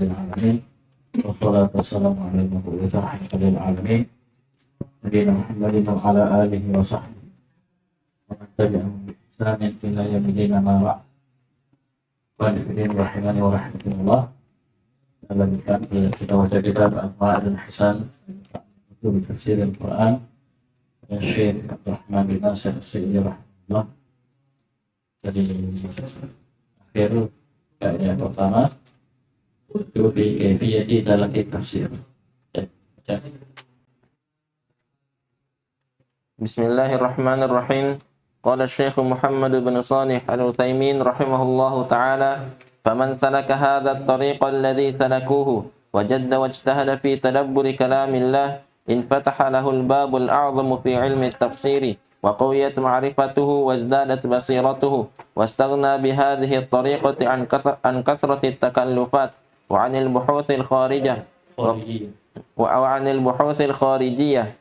alamin. Wassalatu wassalamu ala al-mab'uts rahmatan lil alamin. Nabiyyina Muhammadin wa ala alihi wa sahbihi wa man tabi'ahum bi ihsanin ila yaumil din amma ba'd. Wa rahimani wa rahmatullah. Lanjutkan kita baca kitab Al-Qur'an dan Hasan untuk tafsir Al-Quran dan Syekh Abdul Rahman bin Nasir As-Sa'di rahimahullah. Jadi akhir yang pertama itu fi kaifiyati dalam tafsir. Bismillahirrahmanirrahim. Qala Syekh Muhammad bin Shalih Al-Utsaimin rahimahullahu taala, "Faman salaka hadha at-tariqa alladhi salakuhu wajadda wajtahada fi tadabburi kalamillah infataha lahu al-babu al-a'zamu fi 'ilmi at-tafsir wa qawiyat ma'rifatuhu wazdadat basiratuhu wastaghna bihadhihi at-tariqati an kathrati at-takallufat wa 'anil buhuth al-kharijah wa 'anil buhuth al-kharijiyah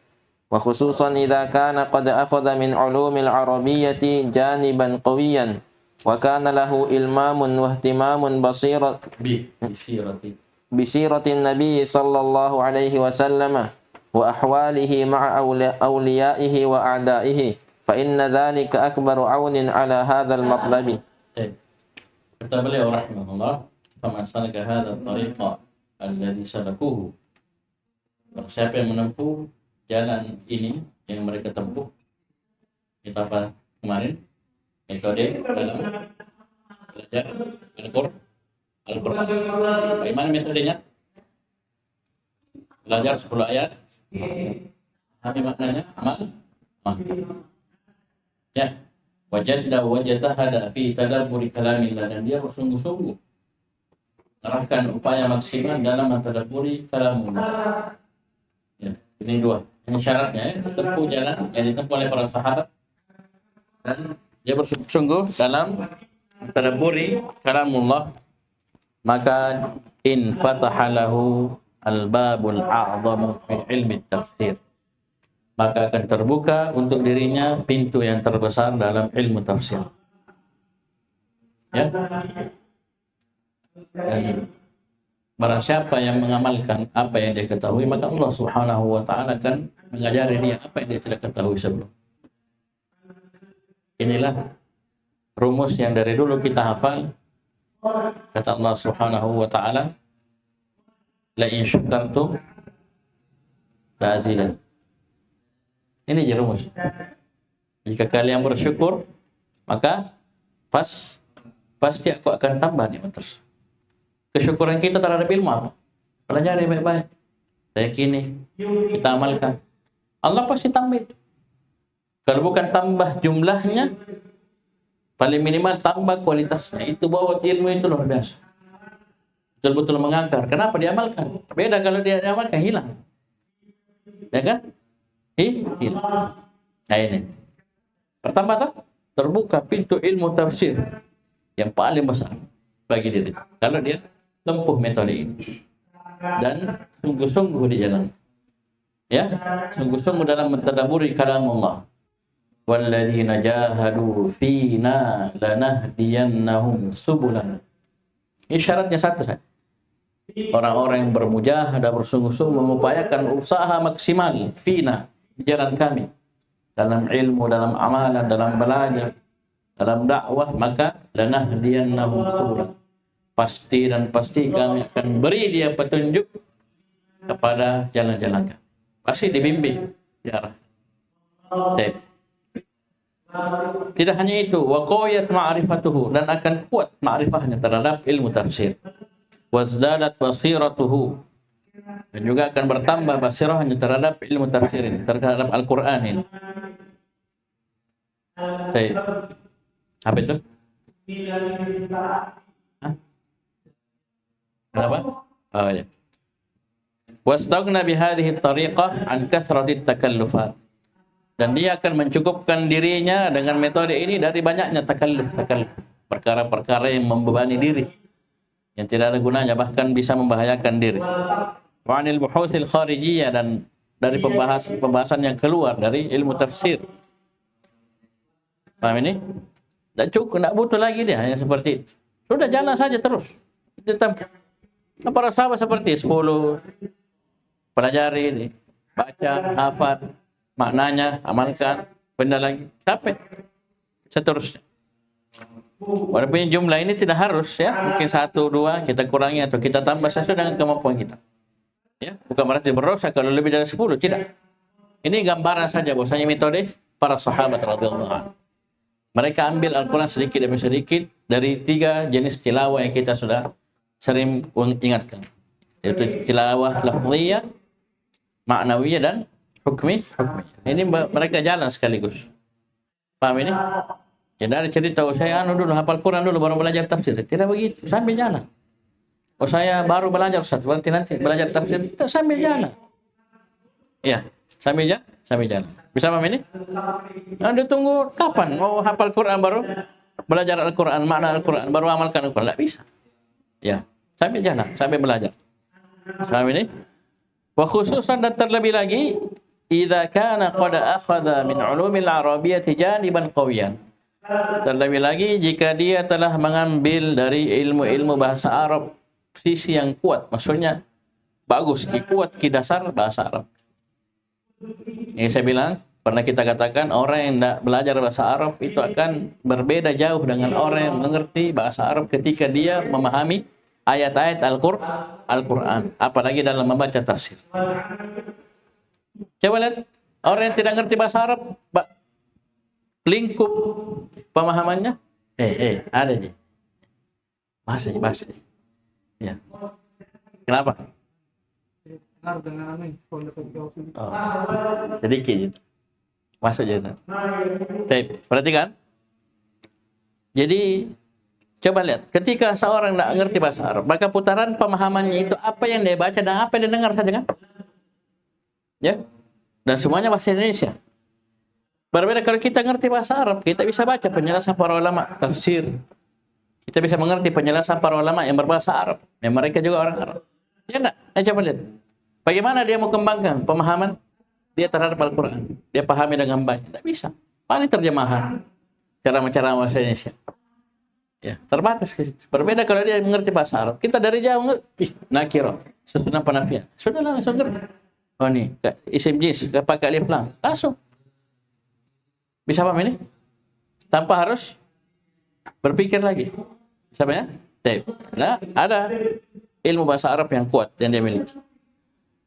wa khususan idza kana qad akhadha min 'ulumil arabiyyati janiban qawiyan wa kana lahu ilmamun wa ihtimamun bisiratin nabiy sallallahu alaihi wasallam wa ahwalihi ma'a awliyaihi wa a'daihi fa inna dhalika akbaru 'aunin 'ala hadzal matlabi." Kata beliau rahimahullah, "Faman salaka hadzal tariqa alladhi salakuhu." Siapa yang menempuh jalan ini yang mereka tempuh, kita apa kemarin metode dalam belajar Al-Quran. Bagaimana metodenya? Belajar 10 ayat, pahami maknanya, amal. Ya, wajatahada fi tadabburi kalamillah, dan dia bersungguh-sungguh mengerahkan upaya maksimal dalam mentadabburi kalamullah. Ya, ini dua. Ini syaratnya, ya, tempuh jalan yang ditempuh oleh para sahabat dan dia bersungguh-sungguh dalam tadabburi kalamullah, maka in fataha lahu al-babul a'zamu fi ilmi tafsir, maka akan terbuka untuk dirinya pintu yang terbesar dalam ilmu tafsir. Ya. Dan barang siapa yang mengamalkan apa yang dia ketahui, maka Allah Subhanahu wa taala akan mengajari dia apa yang dia tidak ketahui sebelum. Inilah rumus yang dari dulu kita hafal. Kata Allah Subhanahu wa taala, "La in syakartum la azidan." Ini je rumus. Jika kalian bersyukur, maka pasti aku akan tambah nikmat tersebut. Kesyukuran kita terhadap ilmu apa? Pelajari baik-baik, yakini, kita amalkan, Allah pasti tambah. Kalau bukan tambah jumlahnya, paling minimal tambah kualitasnya. Itu bahwa ilmu itu luar biasa, betul-betul mengakar. Kenapa diamalkan? Beda kalau dia diamalkan, hilang. Ya kan? Hilang. Nah ini pertama terbuka pintu ilmu tafsir yang paling besar bagi diri kalau dia tempuh metode ini dan sungguh-sungguh di jalan, ya, sungguh-sungguh dalam mentadabburi kalamullah. Walladzina jahadu fina lanahdiyannahum subulana. Ini syaratnya satu saja. Orang-orang yang bermujahadah, bersungguh-sungguh mengupayakan usaha maksimal fina, di jalan kami, dalam ilmu, dalam amalan, dalam belajar, dalam dakwah, maka lanahdiyannahum subulana. Pasti kami akan beri dia petunjuk kepada jalan-jalan kami. Pasti dibimbing, diarahkan. Tidak hanya itu, wa qawiyat ma'rifatuhu, dan akan kuat ma'rifahnya terhadap ilmu tafsir. Wazdadat basiratuhu, dan juga akan bertambah basirahnya terhadap ilmu tafsir ini, terhadap Al-Quran ini. Apa itu? Kenapa? Oh ya. Wastaghna bihadhihi at-tariqah an kathrati at-takallufat. Dan dia akan mencukupkan dirinya dengan metode ini dari banyaknya takalluf, perkara-perkara yang membebani diri, yang tidak ada gunanya, bahkan bisa membahayakan diri. Wa 'anil buhuthil kharijiyah, dan dari pembahasan yang keluar dari ilmu tafsir. Paham ini? Tak cukup, tak butuh lagi dia hanya seperti itu. Sudah jalan saja terus. Kita Para sahabat seperti 10, pelajari ini, baca, hafal, maknanya, amalkan, benda lagi, sampai seterusnya. Walaupun jumlah ini tidak harus ya, mungkin 1, 2 kita kurangi atau kita tambah sesuai dengan kemampuan kita. Ya, bukan berarti berdosa kalau lebih dari 10, tidak. Ini gambaran saja bahwasanya metode para sahabat radhiyallahu anhu. Mereka ambil Al-Quran sedikit demi sedikit dari 3 jenis tilawah yang kita sudah sering ingatkan, yaitu tilawah lafziyah, ma'nawiyah, dan hukmi. Ini mereka jalan sekaligus. Paham ini? Ya dari cerita, saya dulu hafal Quran dulu baru belajar tafsir. Tidak begitu, sambil jalan. Saya baru belajar Ustaz, berarti nanti belajar tafsir. Tidak, sambil jalan. Ya, sambil jalan. Bisa paham ini? Nah, ditunggu kapan mau hafal Quran baru belajar Al-Quran, makna Al-Quran, baru amalkan Al-Quran. Tidak bisa. Ya, sambil jalan, sambil belajar. Paham ini? Wa khususan dan terlebih lagi, idza kana qad akhadha min ulumil arabiyyati janiban qawiyan. Terlebih lagi jika dia telah mengambil dari ilmu-ilmu bahasa Arab sisi yang kuat, maksudnya bagus, kuat dasar bahasa Arab. Ini saya bilang, pernah kita katakan orang yang tidak belajar bahasa Arab itu akan berbeda jauh dengan orang yang mengerti bahasa Arab ketika dia memahami ayat-ayat Al-Quran, apalagi dalam membaca tafsir. Coba lihat, orang yang tidak ngerti bahasa Arab, lingkup pemahamannya, ada aja. Bahasa. Ya. Kenapa? Sedikit. Masuk aja. Perhatikan. Jadi, coba lihat. Ketika seorang tidak ngerti bahasa Arab, maka putaran pemahamannya itu apa yang dia baca dan apa yang dia dengar saja kan? Ya. Dan semuanya bahasa Indonesia. Berbeda kalau kita ngerti bahasa Arab, kita bisa baca penjelasan para ulama tafsir. Kita bisa mengerti penjelasan para ulama yang berbahasa Arab. Yang mereka juga orang Arab. Ya enggak? Coba lihat. Bagaimana dia mau kembangkan pemahaman dia terhadap Al-Quran. Dia pahami dengan baik. Tidak bisa. Paling terjemahan. Cara-cara bahasa Indonesia. Ya, terbatas ke situ. Berbeda kalau dia mengerti bahasa Arab. Kita dari jauh ngerti. Nakirah. Sesudah penafian. Sudah langsung ngerti. Oh ini, isim jins, pakai alif lam. Langsung. Bisa paham ini? Tanpa harus berpikir lagi. Siapa ya? Nah, ada ilmu bahasa Arab yang kuat yang dia miliki.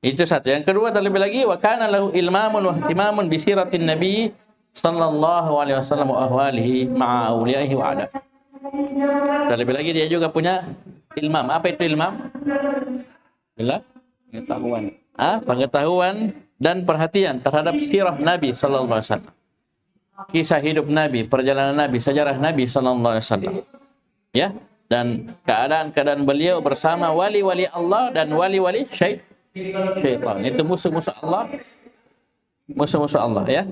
Itu satu. Yang kedua terlebih lagi, wa kana lahu ilmamun wa ihtimamun bi siratin nabi sallallahu alaihi wasallam wa ahwalihi ma'a awliyaihi wa ada. Terlebih lagi dia juga punya ilmam. Apa itu ilmam? Pengetahuan. Pengetahuan dan perhatian terhadap sirah Nabi sallallahu alaihi wasallam. Kisah hidup Nabi, perjalanan Nabi, sejarah Nabi sallallahu alaihi wasallam. Ya, dan keadaan-keadaan beliau bersama wali-wali Allah dan wali-wali syaitan. Itu musuh-musuh Allah. Musuh-musuh Allah ya.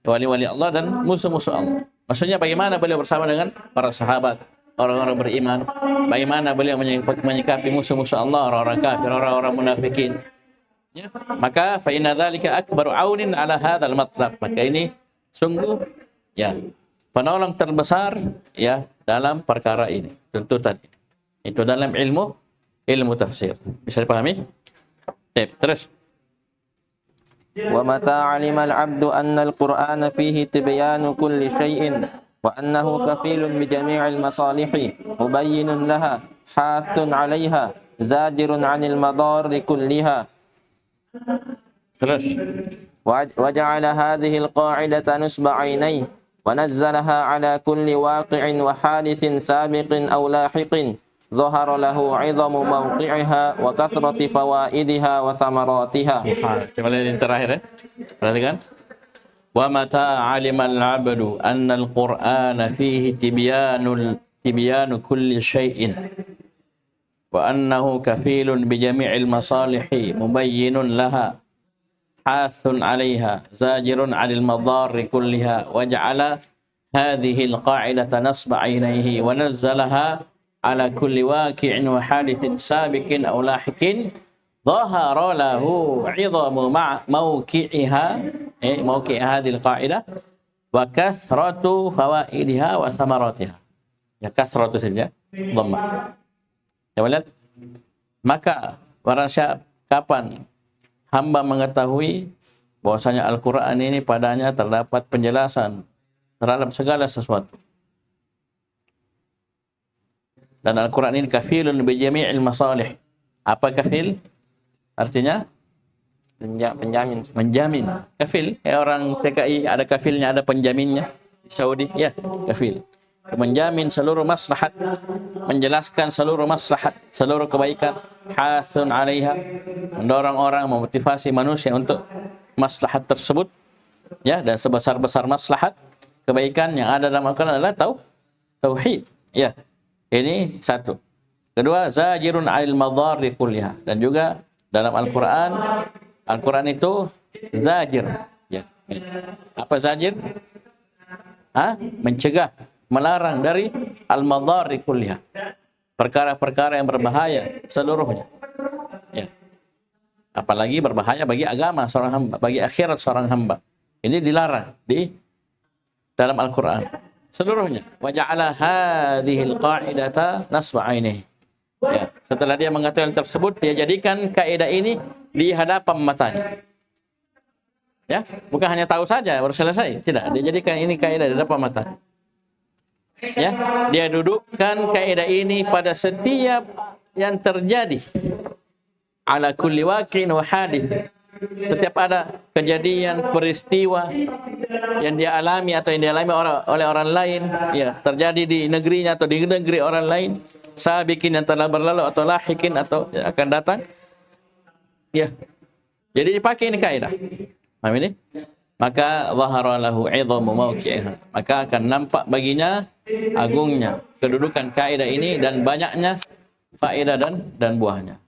Wali-wali Allah dan musuh-musuh Allah. Maksudnya bagaimana beliau bersama dengan para sahabat, orang-orang beriman, bagaimana beliau menyikapi musuh-musuh Allah, orang-orang kafir, orang-orang munafikin. Ya. Maka fa inna dzalika akbaru aunin ala hadzal matlab. Maka ini sungguh ya penolong terbesar ya dalam perkara ini, tuntutan ini. Itu dalam ilmu tafsir. Bisa dipahami? Terus. Wa mata 'alima al-'abdu anna al-Qur'ana fihi tibyanu kulli shay'in wa annahu kafilun bi jami'il masalihi mubayyinun laha hathun 'alayha zajirun 'anil madarri kulliha. Terus. وجعل هذه القاعدة نصب عينيه ونزلها على كل واقع وحادث سابق أو لاحق ظهر له عظم موقعها وكثرة فوائدها وثمراتها. Coba lihat yang terakhir ya. Perhatikan. Wa mata 'alima al-'abdu anna al-Qur'ana fihi tibyanu kulli syai'in wa annahu kafilun bi jami'il masalihi mubayyinun laha حاث عليها زاجر عن المضار كلها وجعل هذه القاعدة نصب عينيه ونزلها على كل واقع وحادث سابق أو لاحق ظهر له عظم مع موقعها موقع هذه القاعدة وكثرة فوائدها وثمراتها. Ya kasratu saja, dhamma. Coba lihat. Maka kapan hamba mengetahui bahwasanya Al-Quran ini padanya terdapat penjelasan terhadap segala sesuatu. Dan Al-Quran ini kafilun bi jami'il masalih. Apa kafil? Artinya Penjamin. menjamin. Kafil, orang TKI ada kafilnya, ada penjaminnya. Di Saudi, ya, kafil. Menjamin seluruh maslahat, menjelaskan seluruh maslahat, seluruh kebaikan, hathun 'alaiha, mendorong orang, memotivasi manusia untuk maslahat tersebut, ya, dan sebesar-besar maslahat kebaikan yang ada dalam Al-Quran adalah tauhid, ya. Ini satu. Kedua, zajirun 'alil madharri kulliha, dan juga dalam Al-Quran itu zajir, ya. Apa zajir? Mencegah, melarang dari al-madharri kulliha, perkara-perkara yang berbahaya seluruhnya, ya. Apalagi berbahaya bagi agama seorang hamba, bagi akhirat seorang hamba. Ini dilarang di dalam Al-Quran seluruhnya. Wa ja'ala hadhil qa'idata nasba 'ainihi. Ya, setelah dia mengatakan tersebut, dia jadikan kaidah ini di hadapan matanya. Ya, bukan hanya tahu saja baru selesai, tidak. Dia jadikan ini kaidah di hadapan mata. Ya, dia dudukkan kaidah ini pada setiap yang terjadi. Ala kulli waqi'in wa hadits. Setiap ada kejadian, peristiwa yang dia alami atau yang dialami oleh orang lain, ya, terjadi di negerinya atau di negeri orang lain, sabiqin yang telah berlalu atau lahikin atau akan datang, ya. Jadi dipakai ini kaidah. Paham ini? Maka zahara lahu 'idhamu mawqi'iha. Maka akan nampak baginya agungnya kedudukan kaidah ini dan banyaknya faedah dan buahnya.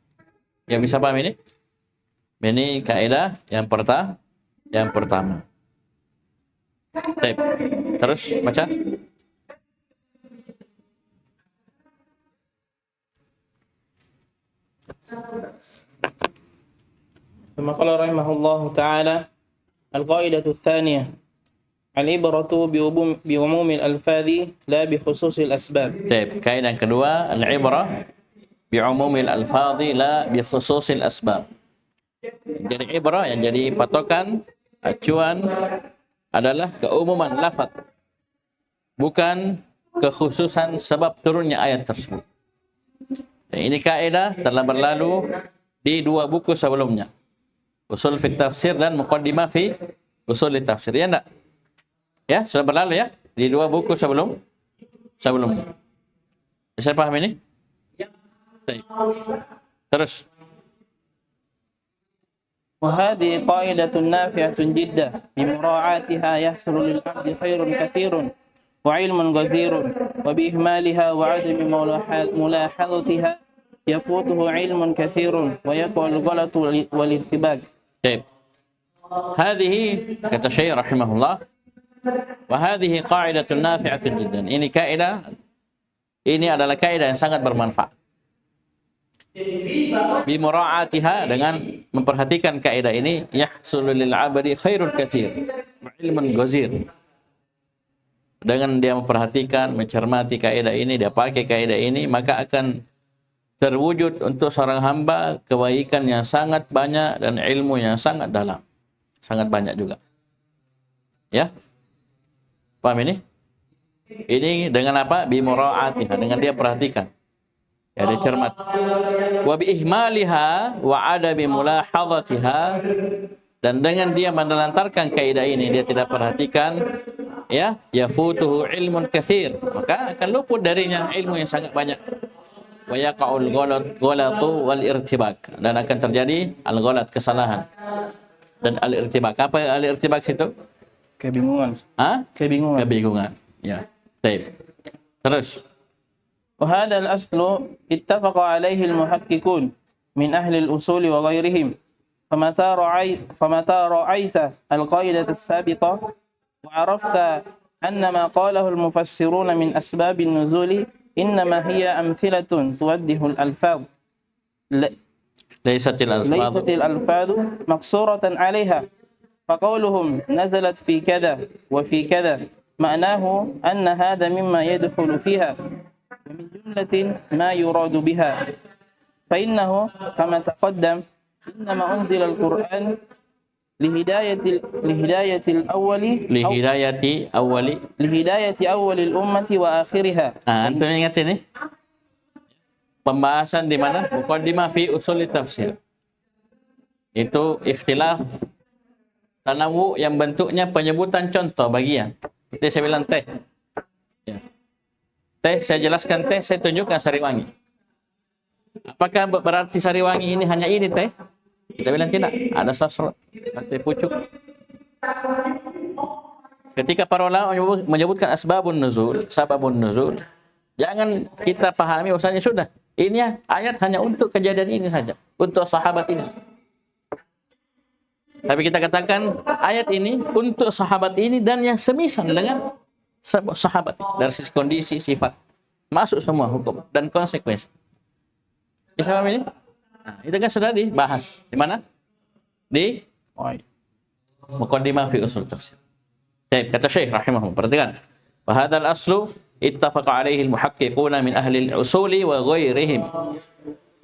Yang bisa paham ini? Ini kaidah yang pertama. Baik. Terus baca. ثم قال رحمه الله تعالى: القاعدة الثانية العبرة بعموم الألفاظ لا بخصوص الأسباب. Baik, kaidah yang kedua, al-ibrah bi'umumil alfadhi la bi khususil asbab. Jadi ibrah yang jadi patokan, acuan adalah keumuman lafaz, bukan kekhususan sebab turunnya ayat tersebut. Dan ini kaidah telah berlalu di dua buku sebelumnya, Usul fi Tafsir dan Muqaddimah fi Usul Tafsir. Ya enggak? Ya, sudah berlalu ya di dua buku sebelumnya. Bisa paham ini? Baik. Terus. وهذه قاعدة نافعة جدا بمراعاتها يحصل للعبد خير كثير وعلم غزير وبإهمالها وعدم ملاحظتها يفوته علم كثير ويقع الغلط والارتباك. طيب. هذه kata Syekh rahimahullah, wa hadhihi qa'idatun nafi'atun jiddan. Ini adalah kaidah yang sangat bermanfaat. Bimura'atiha, dengan memperhatikan kaidah ini, yahsulu lil 'abdi khairul katsir wa ilmun ghazir. Dengan dia memperhatikan, mencermati kaidah ini, dia pakai kaidah ini, maka akan terwujud untuk seorang hamba kebaikan yang sangat banyak dan ilmu yang sangat dalam. Sangat banyak juga. Ya? Paham ini? Ini dengan apa? Bimura'atiha, dengan dia perhatikan. Ya, dia cermat. Wa bi ihmaliha wa adabi mulahadhatiha, dan dengan dia menelantarkan kaidah ini, dia tidak perhatikan, ya, yafutuhu ilmun katsir, maka akan luput darinya ilmu yang sangat banyak. Wa yaqa'ul ghalatu wal irtibak, dan akan terjadi al-ghalat, kesalahan, dan al-irtibak. Apa al-irtibak itu? Kebingungan. Kebingungan. Ya. Baik. Terus. وهذا الأصل اتفق عليه المحققون من أهل الأصول وغيرهم، فمتى رأيت القاعدة السابقة وعرفت أن ما قاله المفسرون من أسباب النزول إنما هي أمثلة توضح الألفاظ ليست الألفاظ مقصورة عليها، فقولهم نزلت في كذا وفي كذا معناه أن هذا مما يدخل فيها ومن جملة ما يراد بها، فإنه كما تقدم إنما أنزل القرآن لهداية الأول لهداية أول الأمة وآخرها. Antum ingat ini? Pembahasan di mana? Muqaddimah fi usul tafsir. Itu ikhtilaf tanawu yang bentuknya penyebutan contoh bagian. Seperti saya bilang teh. Ya. Teh, saya jelaskan teh, saya tunjukkan sariwangi. Apakah berarti sariwangi ini hanya ini teh? Kita bilang tidak. Ada sosro, teh pucuk. Ketika para ulama menyebutkan asbabun nuzul, sababun nuzul, jangan kita pahami bahwasanya sudah. Ini ayat hanya untuk kejadian ini saja, untuk sahabat ini. Tapi kita katakan ayat ini untuk sahabat ini dan yang semisal dengan sahabat dari sisi kondisi, sifat, masuk semua hukum dan konsekuensi. Bisa paham ini? Nah, itu kan sudah dibahas di mana? Di Muqaddimah fi usul tafsir. Baik, kata Syekh rahimahullah, perhatikan. Wa hadzal aslu ittafaqa alaihi al-muhaqqiquna min ahli al-usuli wa ghairihim.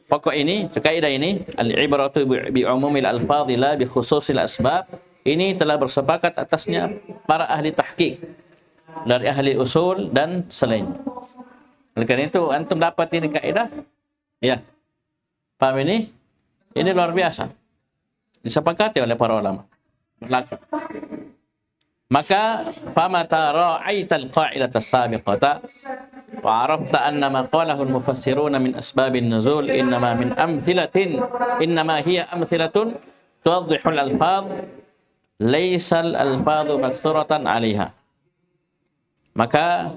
Pokok ini, kaidah ini, al-ibratu bi umumil alfadhi la bi khususil asbab, ini telah bersepakat atasnya para ahli tahqiq dari ahli usul dan selain. Oleh karena itu antum dapat ini kaidah, ya. Paham ini? Ini luar biasa. Disepakati oleh para ulama. Berlaku. Maka famata ra'aital qa'idata as-sabiqata wa 'arafta anna ma qalahu al-mufassiruna min asbabin nuzul innama hiya amthilatun tuwaddihu al-alfaz laysa al-alfadhu maksuratan 'alayha. Maka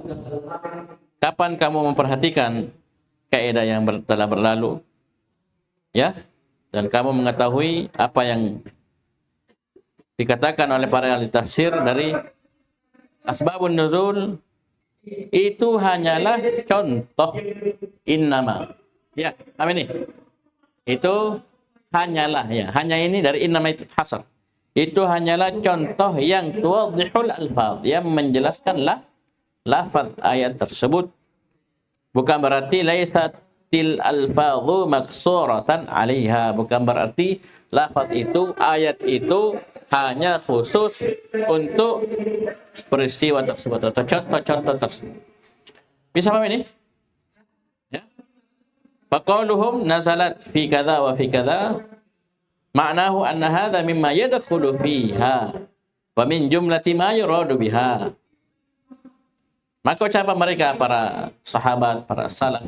kapan kamu memperhatikan kaidah yang telah berlalu, ya, dan kamu mengetahui apa yang dikatakan oleh para ahli tafsir dari asbabun nuzul, itu hanyalah contoh. Innama, ya, apa ini? Itu hanyalah, ya, hanya ini dari innama itu hasar. Itu hanyalah contoh yang tuwadhihul alfaz, yang menjelaskan lafaz ayat tersebut. Bukan berarti laisatil alfadhu maksuratan 'alaiha, bukan berarti lafaz itu, ayat itu hanya khusus untuk peristiwa tersebut atau contoh-contoh tersebut. Bisa paham ini? Ya. Faqauluhum nazalat fi kadza wa fi kadza ma'nahu anna hadza mimma yadkhulu fiha wa min jumlati ma yuradu biha. Maka ucapan mereka para sahabat, para salaf,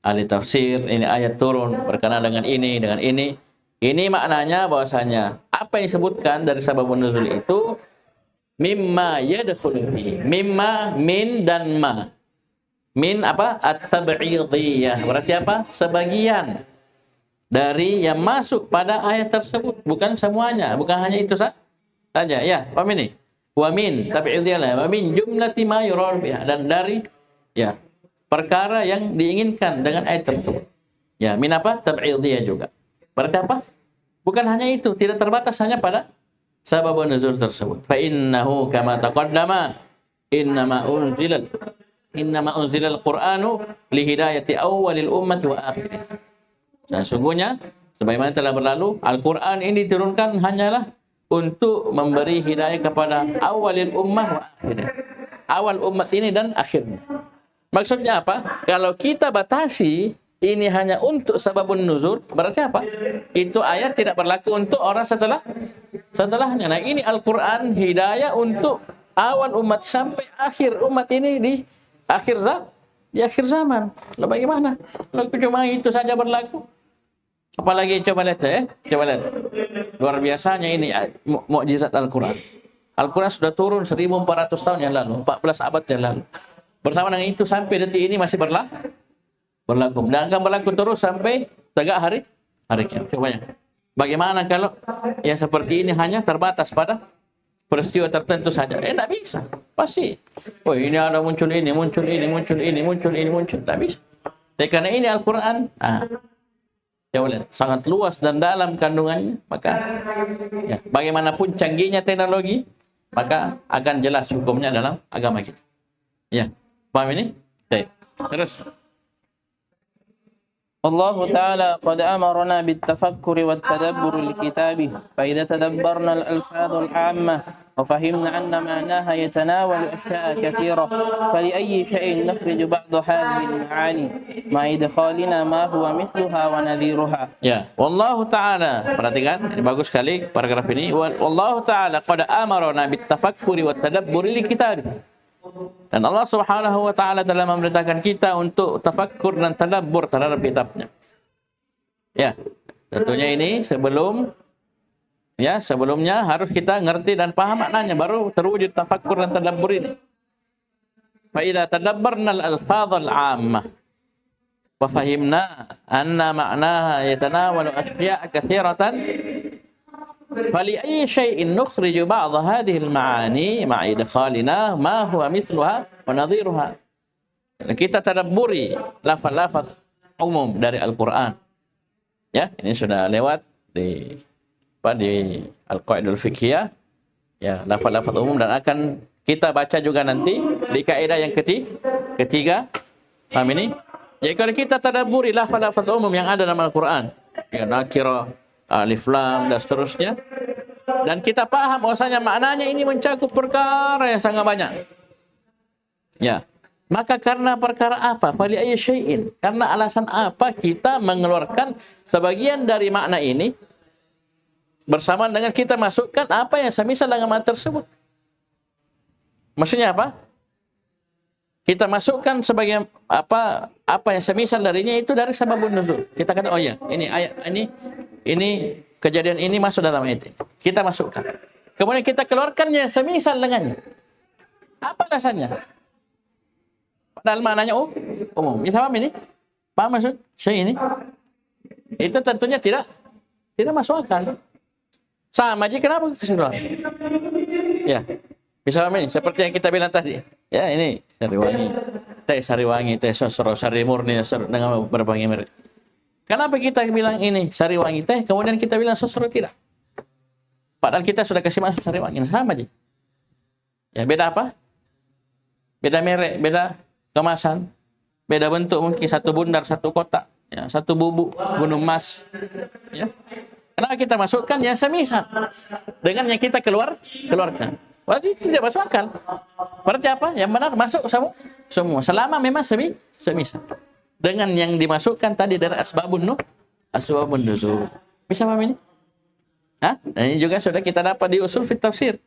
ahli tafsir, ini ayat turun berkenaan dengan ini, dengan ini. Ini maknanya bahwasanya apa yang disebutkan dari sababun nuzul itu mimma yadkhulu fi. Mimma, min dan ma. Min apa? At-tab'idiyah. Berarti apa? Sebagian dari yang masuk pada ayat tersebut, bukan semuanya, bukan hanya itu saja. Ya, paham ini? Wa min tab'idiyah, wa min jumlati ma yurad biha, dan dari, ya, perkara yang diinginkan dengan ayat tersebut. Ya, min apa? Tab'idiyah juga. Berarti apa? Bukan hanya itu, tidak terbatas hanya pada sababun nuzul tersebut. Fa innahu kama taqaddama innama unzilal Qur'anu li hidayati awwalil ummati wa akhirih. Dan sungguhnya sebagaimana telah berlalu, Al-Qur'an ini diturunkan hanyalah untuk memberi hidayah kepada awalil ummah wa akhirih. Awal umat ini dan akhirnya. Maksudnya apa? Kalau kita batasi ini hanya untuk sababun nuzul, berarti apa? Itu ayat tidak berlaku untuk orang setelahnya. Nah, ini Al-Quran hidayah untuk awal umat sampai akhir umat ini di akhir zaman. Lalu bagaimana? Lalu cuma itu saja berlaku. Apalagi coba lihat, ya. Coba lihat. Luar biasanya ini mukjizat Al-Quran. Al-Quran sudah turun 1400 tahun yang lalu, 14 abad yang lalu. Bersama dengan itu sampai detik ini masih berlaku dan akan berlaku terus sampai tegak hari kiamat. Coba ya. Bagaimana kalau yang seperti ini hanya terbatas pada peristiwa tertentu saja? Tak bisa. Pasti. Oh, ini ada muncul ini. Tak bisa. Tapi karena ini Al-Quran, coba lihat, sangat luas dan dalam kandungannya, maka ya, bagaimanapun canggihnya teknologi, maka akan jelas hukumnya dalam agama kita. Ya, paham ini? Baik. Terus. والله تعالى قد أمرنا بالتفكر والتدبر لكتابه، فإذا تدبرنا الألفاظ العامة وفهمنا أن معناها يتناول أشياء كثيرة، فلأي شيء نخرج بعض هذه المعاني مع إدخالنا ما هو مثلها ونذيرها. Ya, wallahu taala. Perhatikan, ini bagus sekali paragraf ini. Wallahu taala qad amarna bit tafakkuri wat tadabburi li kitab. Dan Allah Subhanahu wa taala telah memerintahkan kita untuk tafakkur dan tadabbur terhadap kitabnya. Ya, tentunya ini sebelumnya harus kita ngerti dan paham maknanya baru terwujud tafakkur dan tadabbur ini. Fa idza tadabbarna al-alfadh al-'ammah wa fahimna anna ma'naha yatanawalu ashya'a katsiratan فلأي شيء نخرج بعض هذه المعاني مع إدخالنا ما هو مثلها ونظيرها. Kita tadabburi lafaz-lafaz umum dari Al-Quran. Ya, ini sudah lewat di Al-Qaidul Fiqhiyah. Ya, lafaz-lafaz umum dan akan kita baca juga nanti di kaidah yang ketiga. Paham ini? Jadi kalau kita tadabburi lafaz-lafaz umum yang ada dalam Al-Quran, ya nakirah, alif lam dan seterusnya, dan kita paham bahwasanya maknanya ini mencakup perkara yang sangat banyak. Ya, maka karena perkara apa? Fali ayyi syai'in. Karena alasan apa kita mengeluarkan sebagian dari makna ini bersamaan dengan kita masukkan apa yang semisal dengan makna tersebut. Maksudnya apa? Kita masukkan sebagai apa yang semisal darinya itu dari sababun nuzul. Kita kata, oh ya, ini ayat ini kejadian ini masuk dalam ayat ini. Kita masukkan. Kemudian kita keluarkannya semisal dengannya. Apa alasannya? Padahal maknanya umum. Bisa paham ini? Paham maksud syai ini? Itu tentunya tidak masuk akal. Sama aja kenapa kesimpulan? Ya. Bisa paham ini? Seperti yang kita bilang tadi. Ya, ini sariwangi, teh sosro, sari murni dengan berbagai merek. Kenapa kita bilang ini sariwangi teh, kemudian kita bilang sosro tidak? Padahal kita sudah kasih masuk sariwangi, sama aja. Ya, beda apa? Beda merek, beda kemasan, beda bentuk, mungkin satu bundar, satu kotak, ya, satu bubuk, gunung emas. Ya. Kenapa kita masukkan yang semisal dengan yang kita keluarkan? Berarti tidak masuk akal. Berarti apa? Yang benar masuk semua. Selama memang semisal. Dengan yang dimasukkan tadi dari asbabun nuzul. Bisa paham ini? Hah? Dan ini juga sudah kita dapat di usul fit tafsir.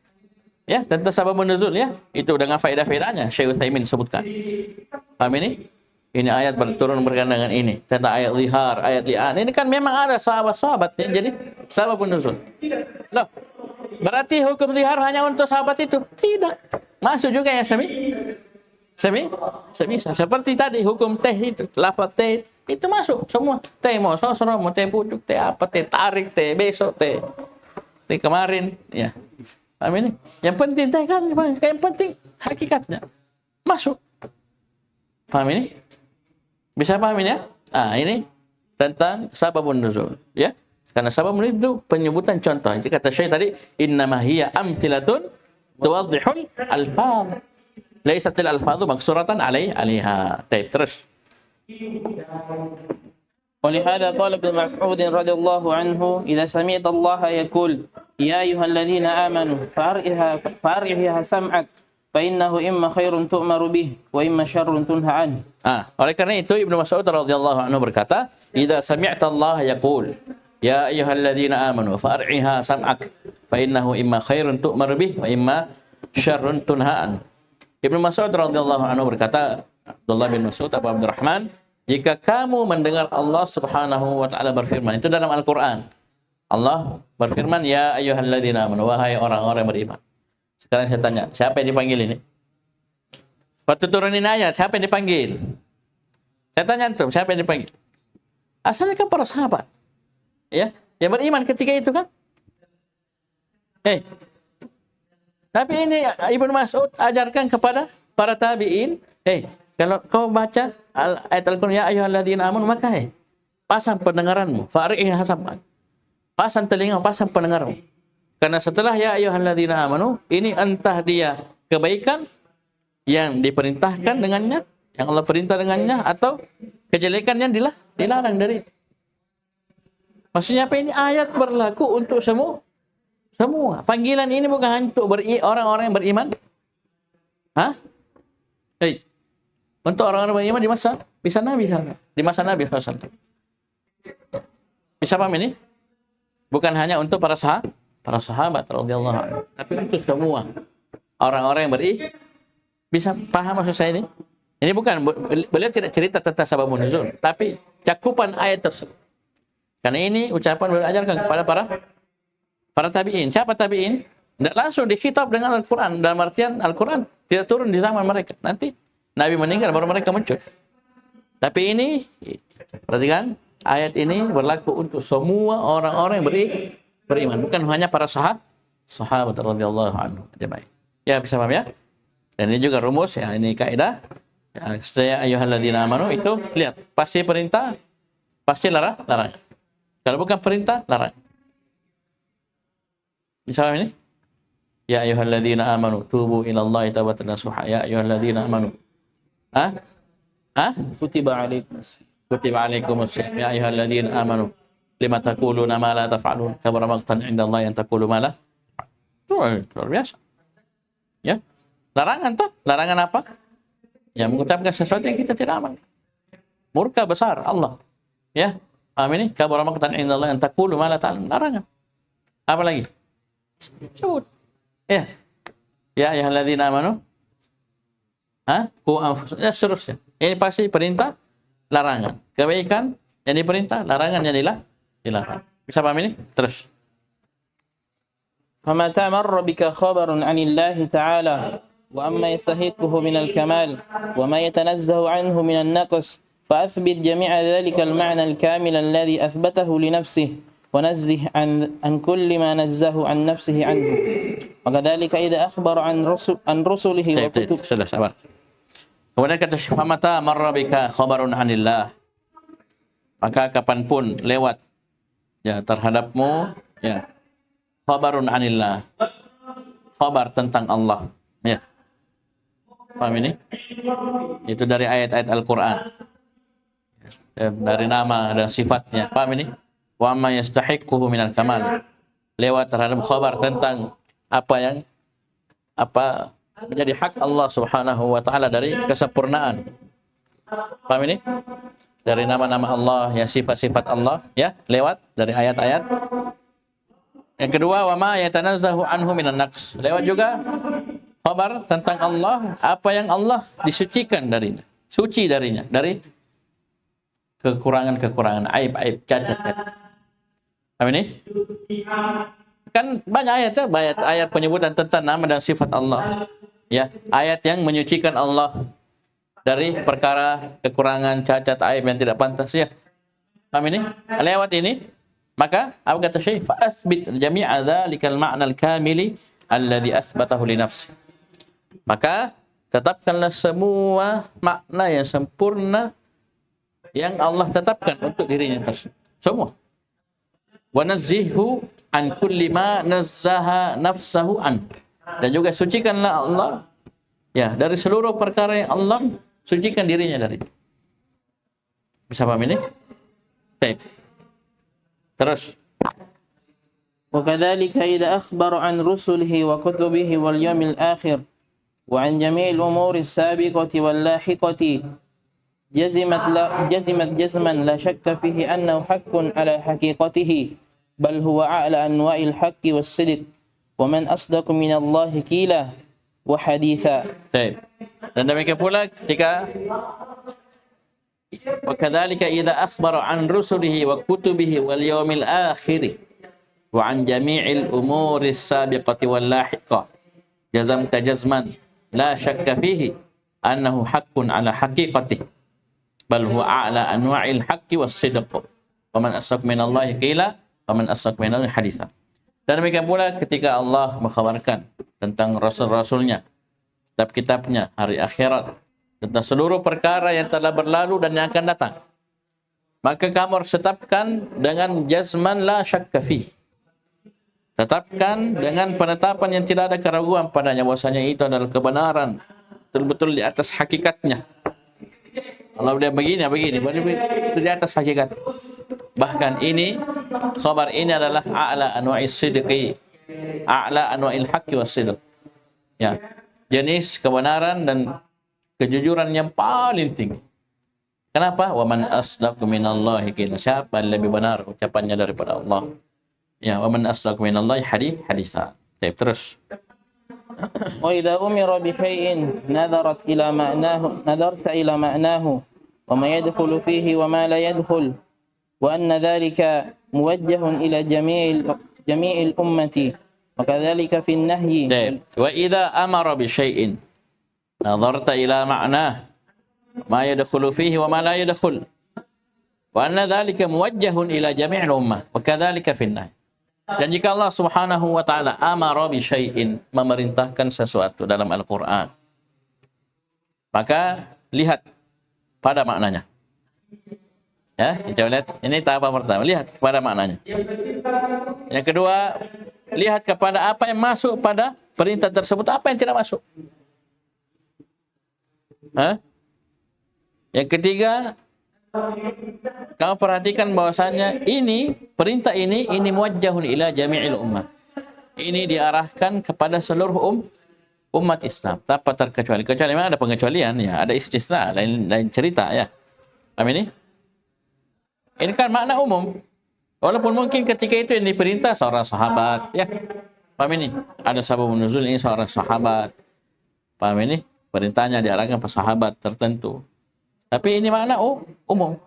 Ya, tentang sababun nuzul ya. Itu dengan faedah-faedahnya Syekh Utsaimin sebutkan. Paham ini? Ini ayat berturun berkaitan dengan ini. Tentang ayat zihar, ayat li'an. Ini kan memang ada sahabat-sahabat yang jadi sababun nuzul. Loh, berarti hukum zihar hanya untuk sahabat itu? Tidak. Masuk juga yang semisal. Seperti tadi hukum teh itu, lafaz teh itu masuk semua. Teh mau sosro, mau teh pucuk, teh apa, teh tarik, teh besok, teh kemarin, ya. Paham ini? Yang penting teh kan, yang penting hakikatnya masuk. Paham ini? Bisa paham ini ya? Ini tentang sababun nuzul, ya. Karena sababun nuzul itu penyebutan contoh. Jadi kata Syekh tadi, innama hiya amthilatun tuwaddihul alfaz. Laisatil alfadhu maksuratan alaiha. Baik, terus. ولهذا قال ابن مسعود رضي الله عنه إذا سمعت الله يقول يا أيها الذين آمنوا فأرعها سمعك فإنه إما خير تؤمر به وإما شر تنهى عنه. Oleh karena itu Ibnu Mas'ud radhiyallahu anhu berkata, "Idza sami'ta Allah yaqul ya ayyuhalladzina amanu fa'ar'iha sam'ak fa innahu imma khairun tu'mar bih wa imma syarrun tunha an." Ibnu Mas'ud radhiyallahu anhu berkata, Abdullah bin Mas'ud Abu Abdurrahman, jika kamu mendengar Allah Subhanahu wa taala berfirman, itu dalam Al-Qur'an. Allah berfirman, ya ayyuhalladzina amanu, wahai orang-orang yang beriman. Sekarang saya tanya, siapa yang dipanggil ini? Waktu turunin ayat, siapa yang dipanggil? Saya tanya antum, siapa yang dipanggil? Asalnya kan para sahabat. Ya, yang beriman ketika itu kan? Tapi ini Ibnu Mas'ud ajarkan kepada para tabi'in, kalau kau baca ayat Al-Quran, ya ayyuhalladzina amanu, maka pasang pendengaranmu, fa'ri'ha sam'ak. Pasang telinga, pasang pendengarmu. Karena setelah ya ayyuhalladzina amanu, ini entah dia kebaikan yang diperintahkan dengannya, yang Allah perintah dengannya, atau kejelekan yang dilarang dari. Maksudnya apa ini? Ayat berlaku untuk semua. Panggilan ini bukan untuk orang-orang yang beriman. Untuk orang-orang beriman di masa Nabi SAW. Di masa Nabi SAW. Bisa paham ini? Bukan hanya untuk para sahabat radhiyallahu anhu, tapi untuk semua orang-orang yang bisa paham maksud saya ini? Ini bukan, beliau tidak cerita tentang sababun nuzul, tapi cakupan ayat tersebut. Karena ini ucapan beliau ajarkan kepada para tabi'in. Siapa tabi'in? Tidak langsung dikhitab dengan Al-Quran. Dalam artian Al-Quran tidak turun di zaman mereka. Nanti Nabi meninggal baru mereka muncul. Tapi ini, perhatikan, ayat ini berlaku untuk semua orang-orang yang beriman. Bukan hanya para sahabat radhiyallahu anhu. Ya, bisa paham ya? Dan ini juga rumus, ya, ini kaidah. Ya ayyuhalladzina amanu itu, lihat, pasti perintah, pasti larang. Kalau bukan perintah, larang. Bisa paham ini? Ya ayyuhalladzina amanu tubu ilallahi taubatan nasuha. Ya ayyuhalladzina amanu. Kutiba alaikumus syiyam ya ayyuhalladzina amanu lima taquluna ma la taf'alun kabura maqtan 'indallahi an taqulu ma la. Luar biasa. Ya. Larangan apa? Ya, mengucapkan sesuatu yang kita tidak amalkan. Murka besar Allah. Ya. Paham ini? Kabura maqtan 'indallahi an taqulu ma la ta'lamun. Larangan. Apa lagi? Sebut. Ya. Ya ayyuhalladzina amanu. Ya, seterusnya. Ini pasti perintah, larangan. Kebaikan yang diperintah, larangan yang dilarang. Bisa paham ini? Terus. فمتى مر بك خبر عن الله تعالى وأما يستحقه من الكمال وما يتنزه عنه من النقص فأثبت جميع ذلك المعنى الكامل الذي أثبته لنفسه ونزه عن كل ما نزه عن نفسه عنه وكذلك إذا أخبر عن رسله وكتب. Sudah, sabar. Kemudian kata famata marra bika khabarun anillah, maka kapanpun lewat ya terhadapmu ya khabarun anillah, khabar tentang Allah, ya paham ini? Itu dari ayat-ayat Al-Quran, dari nama dan sifatnya, paham ini? Wa ma yastahiquhu minal kamal, lewat terhadap khabar tentang apa menjadi hak Allah Subhanahu wa taala dari kesempurnaan. Paham ini? Dari nama-nama Allah, ya sifat-sifat Allah, ya, lewat dari ayat-ayat. Yang kedua, wa ma yatanazzahu anhu minan naqs. Lewat juga kabar tentang Allah, apa yang Allah disucikan darinya, suci darinya, dari kekurangan-kekurangan, aib-aib, cacat-cacat. Paham ini? Kan banyak ayat ya, ayat penyebutan tentang nama dan sifat Allah. Ya, ayat yang menyucikan Allah dari perkara kekurangan, cacat, aib yang tidak pantas, ya. Paham ini? Lewat ini, maka apa kata Syekh? Fa asbit jami'a dzalikal ma'nal kamili alladhi asbatahu li nafsi. Maka tetapkanlah semua makna yang sempurna yang Allah tetapkan untuk dirinya tersebut. Semua. Wa nazzihhu an kulli ma nazzaha nafsahu an. Dan juga sucikanlah Allah ya dari seluruh perkara yang Allah sucikan dirinya dari. Bisa paham ini? Baik. Terus. وكذلك إذا أخبر عن رسله وكتبه واليوم الآخر وعن جميع الأمور السابقة واللاحقة جزمت جزما لا شك فيه أنه حق على حقيقته بل هو أعلى أنواع الحق والصدق ومن أصدق من الله قيلا وحديثا. Baik. Dan demikian pula ketika وكذلك إذا أخبر عن رسله وكتبه واليوم الآخر وعن جميع الأمور السابقة واللاحقة جزمت جزما لا شك فيه أنه حق على حقيقته بل هو أعلى أنواع الحق والصدق ومن أصدق من الله قيلا ومن أصدق من الله حديثا. Dan demikian pula ketika Allah mengkhabarkan tentang rasul-rasulnya, kitab-kitabnya, hari akhirat, tentang seluruh perkara yang telah berlalu dan yang akan datang, maka kamu harus tetapkan dengan jazman la syakka fi. Tetapkan dengan penetapan yang tidak ada keraguan padanya bahwasanya itu adalah kebenaran, betul-betul di atas hakikatnya. Kalau dia begini, itu di atas hakikat. Bahkan ini khabar ini adalah a'la anwa'is sidqi, a'la anwa'il haqqi was sidq. Ya, jenis kebenaran dan kejujuran yang paling tinggi. Kenapa? Wa man asdaqu minallahi qila. Siapa yang lebih benar ucapannya daripada Allah? Ya, wa man asdaqu minallahi haditha. Baik, terus. وإذا أمر بشيء نظرت إلى معناه وما يدخل فيه وما لا يدخل وأن ذلك موجه إلى جميع الأمة وكذلك في النهي. وإذا أمر بشيء نظرت إلى معناه ما يدخل فيه وما لا يدخل وأن ذلك موجه إلى جميع الأمة وكذلك في النهي. Dan jika Allah Subhanahu wa taala amara bi syai'in, memerintahkan sesuatu dalam Al-Qur'an, maka lihat pada maknanya. Ya, kita lihat ini tahapan pertama, lihat kepada maknanya. Yang kedua, lihat kepada apa yang masuk pada perintah tersebut, apa yang tidak masuk. Yang ketiga, kamu perhatikan bahwasannya ini perintah ini muwajjahun ila jami'il ummah. Ini diarahkan kepada seluruh umat Islam tanpa terkecuali. Kecuali memang ada pengecualian ya, ada istisna, lain cerita ya. Paham ini? Ini kan makna umum. Walaupun mungkin ketika itu yang diperintah seorang sahabat ya. Paham ini? Ada sabab nuzul ini seorang sahabat. Paham ini? Perintahnya diarahkan kepada sahabat tertentu. Tapi ini makna umum.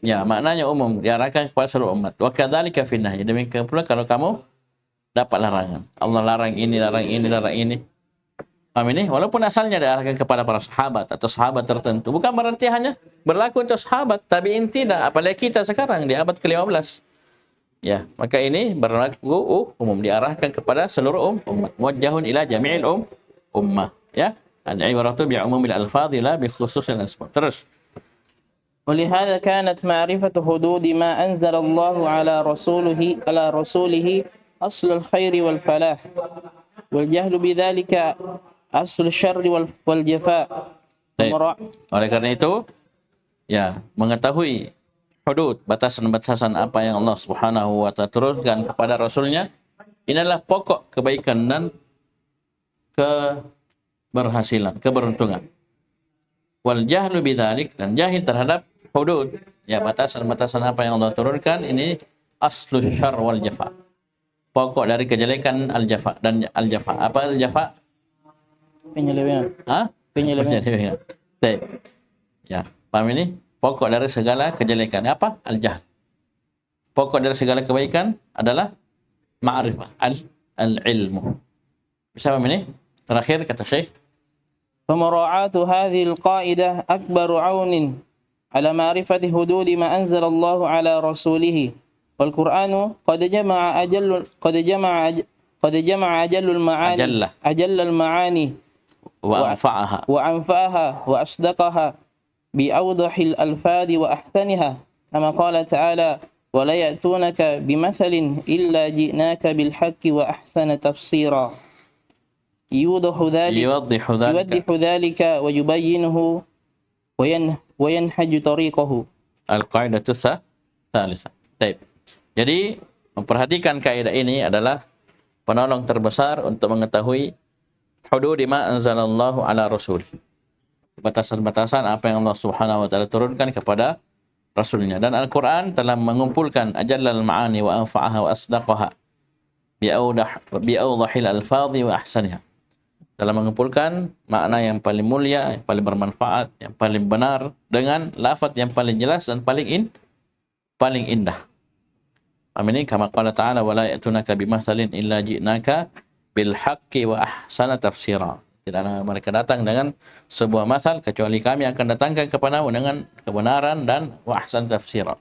Ya, maknanya umum, diarahkan kepada seluruh umat. Wa kadzalika fi nahy. Demikian pula kalau kamu dapat larangan. Allah larang ini, larang ini, larang ini. Paham ini? Walaupun asalnya diarahkan kepada para sahabat atau sahabat tertentu, bukan berarti hanya berlaku untuk sahabat, tabi'in tidak, apalagi kita sekarang di abad ke-15. Ya, maka ini berlaku umum, diarahkan kepada seluruh umat. Muwajjahun ila jami'il ummah. Ya. Al-ibaratu bi'umumil alfadhi la bi khususil asma. Terus. ولهذا كانت معرفة حدود ما أنزل الله على رسوله أصل الخير والفلاح والجهل بذلك أصل الشر والجفاء. Oleh karena itu, ya, mengetahui hudud, batasan-batasan apa yang Allah Subhanahu wa taala turunkan kepada Rasulnya, ini adalah pokok kebaikan dan keberhasilan, keberuntungan. Wal jahlu bidzalik, dan jahil terhadap hudud, ya, batasan-batasan apa yang Allah turunkan, ini aslus syarr wal jafa. Pokok dari kejelekan al-jafa dan al-jafa. Apa al-jafa? Penyelewengan. Penyelewengan. Baik. Ya, paham ini? Pokok dari segala kejelekan apa? Al-jahl. Pokok dari segala kebaikan adalah ma'rifah, al-ilmu. Bisa paham ini? Terakhir kata Syekh, فمراعاة هذه القاعدة أكبر عون على معرفة حدود ما أنزل الله على رسوله والقرآن قد جمع أجل المعاني وأنفعها وأصدقها بأوضح الألفاظ وأحسنها كما قال تعالى ولا يأتونك بمثل إلا جئناك بالحق وأحسن تفسيرا يوضح ذلك ويبينه وينهج طريقه. Al-Qaidah Tsalitsah. Baik. Jadi memperhatikan kaidah ini adalah penolong terbesar untuk mengetahui hudud ma anzalallahu ala rasul. Batasan-batasan apa yang Allah Subhanahu wa taala turunkan kepada Rasulnya. Dan Al-Quran telah mengumpulkan ajallal ma'ani wa anfa'aha wa asdaqaha bi'awdahil alfadhi wa ahsaniha. Telah mengumpulkan makna yang paling mulia, yang paling bermanfaat, yang paling benar, dengan lafaz yang paling jelas dan paling indah. Amin. Kama qala ta'ala wa la ya'tunaka bimathalin illa ji'naka bil haqqi wa ahsana tafsira. Tidak mereka datang dengan sebuah masal kecuali kami akan datangkan kepadamu dengan kebenaran dan wa ahsan tafsira.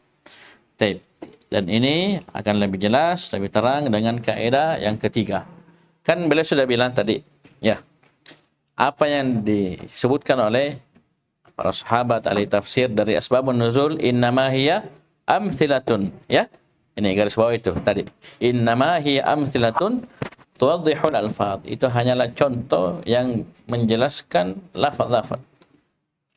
Baik. Dan ini akan lebih jelas, lebih terang dengan kaidah yang ketiga. Kan beliau sudah bilang tadi, ya, apa yang disebutkan oleh para sahabat ahli tafsir dari asbabun nuzul, innama hiya amthilatun, ya. Ini garis bawah itu tadi. Innama hiya amthilatun tuwaddihul alfaz. Itu hanyalah contoh yang menjelaskan lafaz-lafaz.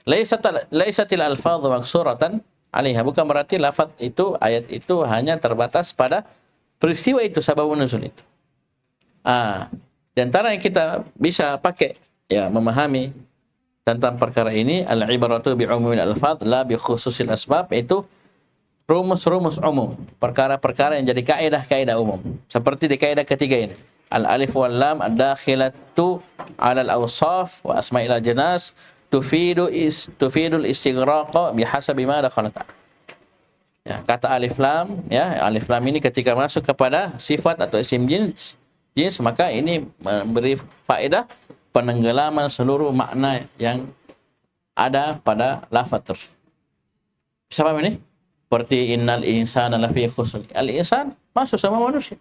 Laisatil alfadhu maksuratan 'alaiha, bukan berarti lafaz itu, ayat itu hanya terbatas pada peristiwa itu, sababun nuzul itu. Di antara yang kita bisa pakai ya memahami tentang perkara ini, al-ibaratu bi umumil alfaz la bi khususil asbab, itu rumus-rumus umum, perkara-perkara yang jadi kaidah-kaidah umum. Seperti di kaidah ketiga ini, al-alif wal lam ad-dakhilatu 'ala al-awsaf wa asma'il al-jinas tufidul istighraq bihasabi ma dakhalat. Ya, kata alif lam, ya, alif lam ini ketika masuk kepada sifat atau isim jins, maka ini memberi faedah penenggelaman seluruh makna yang ada pada lafaz tersebut. Bisa paham ini? Seperti innal insana lafi khusr. Al-insan masuk sama manusia.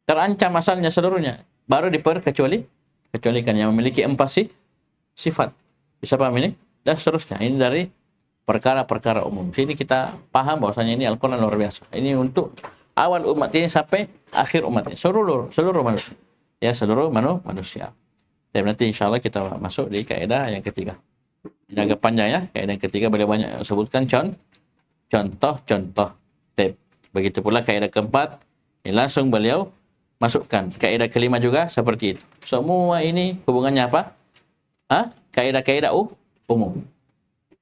Terancam asalnya seluruhnya. Baru kecualikan yang memiliki 4 sifat. Bisa paham ini? Dan seterusnya. Ini dari perkara-perkara umum. Sini kita paham bahwasanya ini Al-Quran luar biasa. Ini untuk awal umat ini sampai akhir umat ini. Seluruh manusia. Ya, seluruh manusia. Dan nanti insyaAllah kita masuk di kaidah yang ketiga. Ini agak panjang ya. Kaidah yang ketiga beliau banyak sebutkan contoh. Begitu pula kaidah keempat, ini langsung beliau masukkan. Kaidah kelima juga seperti itu. Semua ini hubungannya apa? Kaidah-kaidah umum.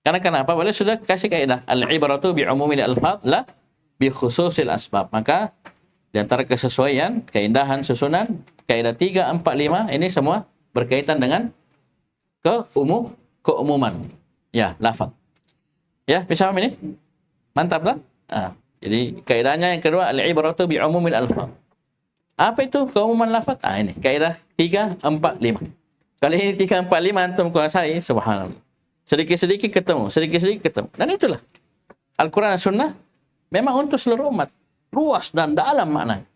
Karena kenapa? Beliau sudah kasih kaidah al-ibaratu bi umumil alfaz la bi khususil asbab. Maka di antara kesesuaian, keindahan susunan, kaidah 3, 4, 5 ini semua berkaitan dengan keumuman. Ya, lafaz. Ya, bisa paham ini? Mantap lah. Jadi kaidahnya yang kedua, al-ibaratu bi umumil alfaz. Apa itu keumuman lafaz? Ini kaidah 3, 4, 5. Kalau ini 3, 4, 5 antum kuasai, subhanallah. Sedikit-sedikit ketemu. Dan itulah Al-Quran dan Sunnah memang untuk seluruh umat. Luas dan dalam maknanya.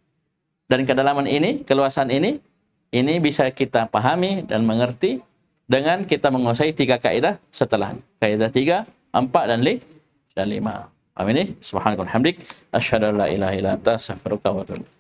Dan kedalaman ini, keluasan ini bisa kita pahami dan mengerti dengan kita menguasai 3 kaidah setelahnya. Kaidah 3, 4, dan 5. Amin. Subhanallah, hamdik, asyhadu an la ilaha illa anta, astaghfiruka wa atubu ilaik.